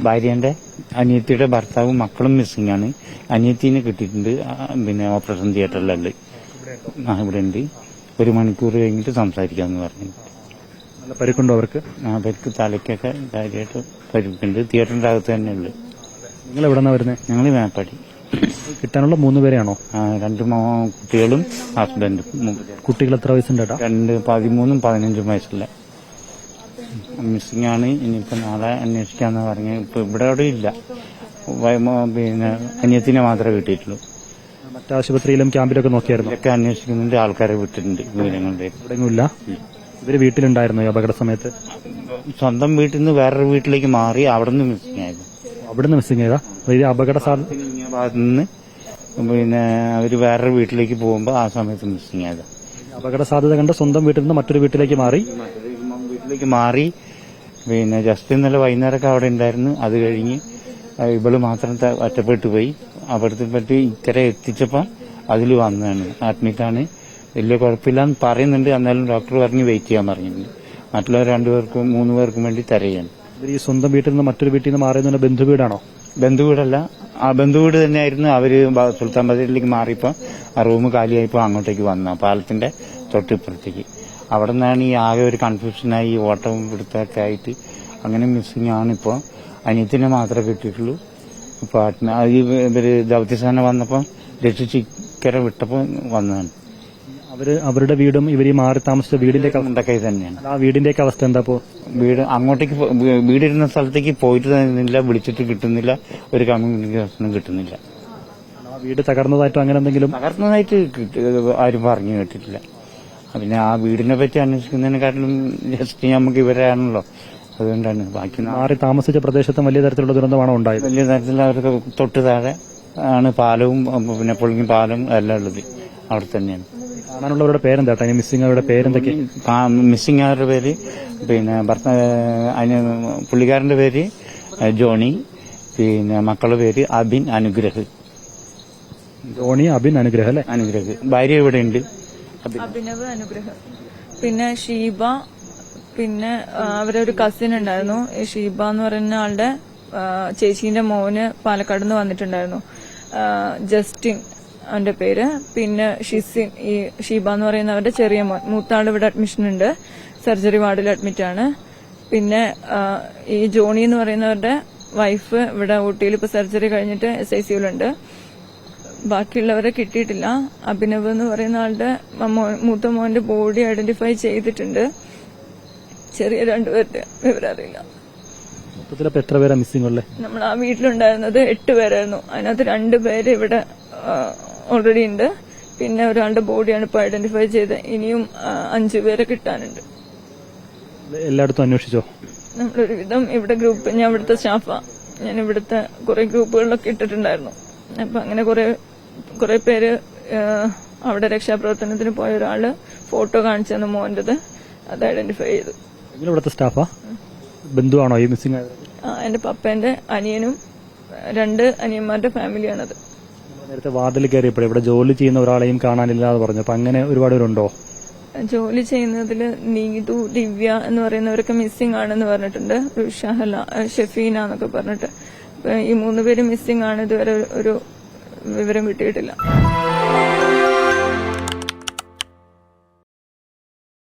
ഭാര്യന്റെ അനിയത്തിയുടെ ഭർത്താവും മക്കളും മിസ്സിംഗ് ആണ്. അനിയത്തിനെ കിട്ടിയിട്ടുണ്ട്. പിന്നെ ഓപ്പറേഷൻ തിയേറ്ററിലുണ്ട്. ഇവിടെ ഉണ്ട്. 1 മണിക്കൂർ കഴിഞ്ഞിട്ട് സംസാരിക്കാന്ന് പറഞ്ഞു. നല്ല പരിക്കുണ്ടോ അവർക്ക്? അവർക്ക് തലയ്ക്കൊക്കെ കാര്യമായിട്ട് പരിക്കുണ്ട്. തിയേറ്ററിന്റെ അകത്ത് തന്നെ ഉള്ളു. നിങ്ങൾ എവിടെ നിന്നാണ് വരുന്നത്? ഞങ്ങൾ മേപ്പാടി. കിട്ടാനുള്ള 3 പേരെയാണോ? 2 കുട്ടികളും ഹസ്ബൻഡും. കുട്ടികൾ എത്ര വയസ്സുണ്ട്? 2 13 15 വയസ്സില്ല. മിസ്സിംഗ് ആണ്. ഇനിയിപ്പോ നാളെ അന്വേഷിക്കാന്ന് പറഞ്ഞു. ഇപ്പൊ ഇവിടെ അവിടെ ഇല്ല. പിന്നെ അനിയത്തിനെ മാത്രമേ കിട്ടിയിട്ടുള്ളൂ. മറ്റാശുപത്രിയിലും ക്യാമ്പിലൊക്കെ നോക്കിയായിരുന്നു? ഇതൊക്കെ അന്വേഷിക്കുന്നുണ്ട്. ആൾക്കാരെ വിട്ടിട്ടുണ്ട്. വിവരങ്ങളുടെ ഇവിടെയൊന്നുമില്ല. ഇവര് വീട്ടിലുണ്ടായിരുന്നു ഈ അപകട സമയത്ത്? സ്വന്തം വീട്ടിൽ നിന്ന് വേറൊരു വീട്ടിലേക്ക് മാറി അവിടെ നിന്ന് മിസ്സിംഗ് ആയിരുന്നു. അവിടുന്ന് മിസ്സിംഗ് ചെയ്താ? അപകട ഭാഗത്ത് നിന്ന് പിന്നെ അവര് വേറൊരു വീട്ടിലേക്ക് പോകുമ്പോ ആ സമയത്ത് മിസ്സിംഗ് ആയത്. അപകട സാധ്യത കണ്ട് സ്വന്തം വീട്ടിൽ നിന്ന് മറ്റൊരു വീട്ടിലേക്ക് മാറി. പിന്നെ ജസ്റ്റ് ഇന്നലെ വൈകുന്നേരമൊക്കെ അവിടെ ഉണ്ടായിരുന്നു. അത് കഴിഞ്ഞ് ഇവള് മാത്രം ഒറ്റപ്പെട്ടു പോയി. അവിടുത്തെ പറ്റി ഇക്കരെ എത്തിച്ചപ്പോ അതിൽ വന്നതാണ്. അഡ്മിറ്റാണ്. വലിയ കുഴപ്പമില്ലാന്ന് പറയുന്നുണ്ട്. എന്നാലും ഡോക്ടർ പറഞ്ഞ് വെയിറ്റ് ചെയ്യാൻ പറഞ്ഞിട്ടുണ്ട്. മറ്റുള്ള 2 പേർക്കും 3 പേർക്കും വേണ്ടി തിരയാണ്. ഈ സ്വന്തം വീട്ടിൽ നിന്ന് മറ്റൊരു വീട്ടിൽ നിന്ന് മാറിയെന്ന് ബന്ധുവീടാണോ? ബന്ധുവീടല്ല. ആ ബന്ധുവീട് തന്നെയായിരുന്നു. അവര് സുൽത്താൻ ബത്തേരിയിലേക്ക് മാറിയപ്പോ ആ റൂം കാലിയായപ്പോ അങ്ങോട്ടേക്ക് വന്ന പാലത്തിന്റെ തൊട്ടിപ്പുറത്തേക്ക്. അവിടെ നിന്നാണ് ഈ ആകെ ഒരു കൺഫ്യൂഷനായി ഓട്ടവും പിടുത്തൊക്കെ ആയിട്ട് അങ്ങനെ മിസ്സിംഗ് ആണ്. ഇപ്പോ അനിയത്തിനെ മാത്രമേ കിട്ടിയിട്ടുള്ളൂ. ഇപ്പൊ ഇവര് ദൗത്യസേന വന്നപ്പോ രക്ഷിച്ച് ഇക്കരെ വിട്ടപ്പോ വന്നതാണ്. അവരുടെ വീടും ഇവര് മാറി താമസിച്ച വീടിന്റെ മുണ്ടക്കൈ തന്നെയാണ്. ആ വീടിന്റെ അവസ്ഥ എന്താ? വീട് അങ്ങോട്ടേക്ക് വീടിരുന്ന സ്ഥലത്തേക്ക് പോയിട്ട് തരുന്നില്ല. വിളിച്ചിട്ട് കിട്ടുന്നില്ല. ഒരു കമ്മ്യൂണിക്കേഷനും കിട്ടുന്നില്ല. വീട് തകർന്നതായിട്ടോ അങ്ങനെ എന്തെങ്കിലും? തകർന്നതായിട്ട് ആരും പറഞ്ഞു കേട്ടിട്ടില്ല. പിന്നെ ആ വീടിനെ പറ്റി അന്വേഷിക്കുന്നതിനെക്കാട്ടിലും ജസ്റ്റ് നമുക്ക് ഇവരാണല്ലോ. അതുകൊണ്ടാണ്. ബാക്കി മാറി താമസിച്ച പ്രദേശത്ത് വലിയ തരത്തിലുള്ള ദുരന്തമാണോ ഉണ്ടായത്? വലിയ തരത്തിൽ അവർക്ക് തൊട്ട് താഴെ ആണ് പാലവും പിന്നെ പൊളിഞ്ഞ പാലം എല്ലാം ഉള്ളത്. അവിടെ തന്നെയാണ്. കാണാനുള്ളവരുടെ പേരെന്താ? മിസ്സിംഗ് അവരുടെ പേരെന്തൊക്കെ? മിസ്സിംഗ് അവരുടെ പേര് പിന്നെ പുള്ളിക്കാരന്റെ പേര് ജോണി. പിന്നെ മക്കളുടെ പേര് അബിൻ അനുഗ്രഹ്. ജോണി അബിൻ അനുഗ്രഹ് അല്ലെ? അനുഗ്രഹ്. ഭാര്യ ഇവിടെ ഉണ്ട്. അഭിനവ് അനുഗ്രഹം. പിന്നെ ഷീബ. പിന്നെ അവരൊരു കസിൻ ഉണ്ടായിരുന്നു. ഈ ഷീബ എന്ന് പറയുന്ന ആളുടെ ചേച്ചീന്റെ മോന് പാലക്കാട് നിന്ന് വന്നിട്ടുണ്ടായിരുന്നു. ജസ്റ്റിൻ അവന്റെ പേര്. പിന്നെ ഷിസിൻ. ഈ ഷീബ എന്ന് പറയുന്നവരുടെ ചെറിയ മോൻ. മൂത്താൾ ഇവിടെ അഡ്മിഷൻ ഉണ്ട്. സർജറി വാർഡിൽ അഡ്മിറ്റ് ആണ്. പിന്നെ ഈ ജോണി എന്ന് പറയുന്നവരുടെ വൈഫ് ഇവിടെ ഊട്ടിയിൽ ഇപ്പൊ സർജറി കഴിഞ്ഞിട്ട് SICUലുണ്ട്. ബാക്കിയുള്ളവരെ കിട്ടിയിട്ടില്ല. അഭിനവ് എന്ന് പറയുന്ന ആളുടെ മൂത്ത മോന്റെ ബോഡി ഐഡന്റിഫൈ ചെയ്തിട്ടുണ്ട്. ചെറിയ 2 പേരുടെ വിവരറിയില്ല. എത്ര പേരാ മിസ്സിംഗ് ഉള്ളത്? നമ്മൾ ആ വീട്ടിലുണ്ടായിരുന്നത് 8 പേരായിരുന്നു. അതിനകത്ത് 2 പേര് ഇവിടെ ഓൾറെഡി ഉണ്ട്. പിന്നെ ഒരാളുടെ ബോഡിയാണ് ഇപ്പൊ ഐഡന്റിഫൈ ചെയ്ത്. ഇനിയും 5 പേരെ കിട്ടാനുണ്ട്. എല്ലായിടത്തും അന്വേഷിച്ചോ? നമ്മളൊരുവിധം ഇവിടെ ഗ്രൂപ്പ്, ഞാൻ ഇവിടുത്തെ സ്റ്റാഫാ. ഞാൻ ഇവിടുത്തെ കുറെ ഗ്രൂപ്പുകളിലൊക്കെ ഇട്ടിട്ടുണ്ടായിരുന്നു. അപ്പൊ അങ്ങനെ കുറെ പേര് അവിടെ രക്ഷാപ്രവർത്തനത്തിന് പോയ ഒരാള് ഫോട്ടോ കാണിച്ചു തന്നു മോന്റേത്. അത് ഐഡന്റിഫൈ ചെയ്തു. ഇവിടുത്തെ സ്റ്റാഫാ? ബന്ധുവാണോ ഈ മിസ്സിംഗ് ആയത്? എന്റെ പപ്പേന്റെ അനിയനും 2 അനിയന്മാരുടെ ഫാമിലിയാണത്. നേരത്തെ വാർഡിൽ കയറിയപ്പോഴേ ഇവിടെ ജോലി ചെയ്യുന്ന ഒരാളെയും കാണാനില്ലാന്ന് പറഞ്ഞു. അപ്പൊ അങ്ങനെ ഒരുപാട് പേരുണ്ടോ? ജോലി ചെയ്യുന്നതില് നീതു, ദിവ്യ എന്ന് പറയുന്നവരൊക്കെ മിസ്സിംഗ് ആണെന്ന് പറഞ്ഞിട്ടുണ്ട്. ഷഹല, ഷെഫീന എന്നൊക്കെ പറഞ്ഞിട്ട്. ഈ 3 പേര് മിസ്സിംഗ് ആണ്. ഇതുവരെ ഒരു വിവരം കിട്ടിയിട്ടില്ല.